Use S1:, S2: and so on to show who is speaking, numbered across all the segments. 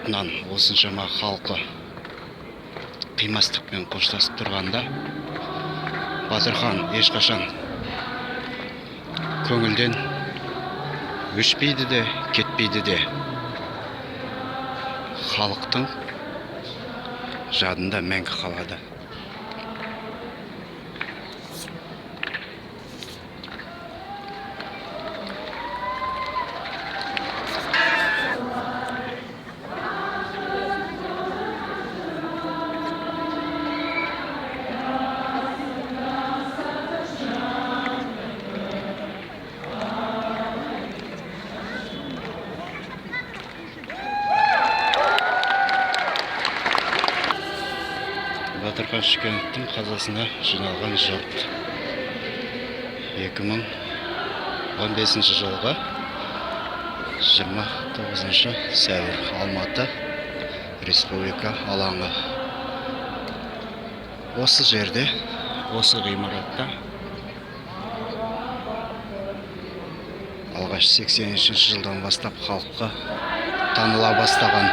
S1: артынан осыншама халқы қимастықпен қоштасып тұрғанда Батырхан ешқашан көңілден өшпейді де, кетпейді де. Халықтың жадында мәңгі қалады. Батырхан Шүкеновтың қазасына жиналған жұрт 2015 жылғы 29 сәуір Алматы Республика алаңы. Осы жерде, осы ғимаратта алғаш 80 жылдан бастап халыққа таныла бастаған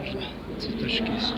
S1: можно цветочки есть.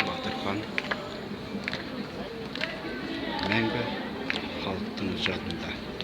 S1: Батырхан мәңгі халықтың жадында.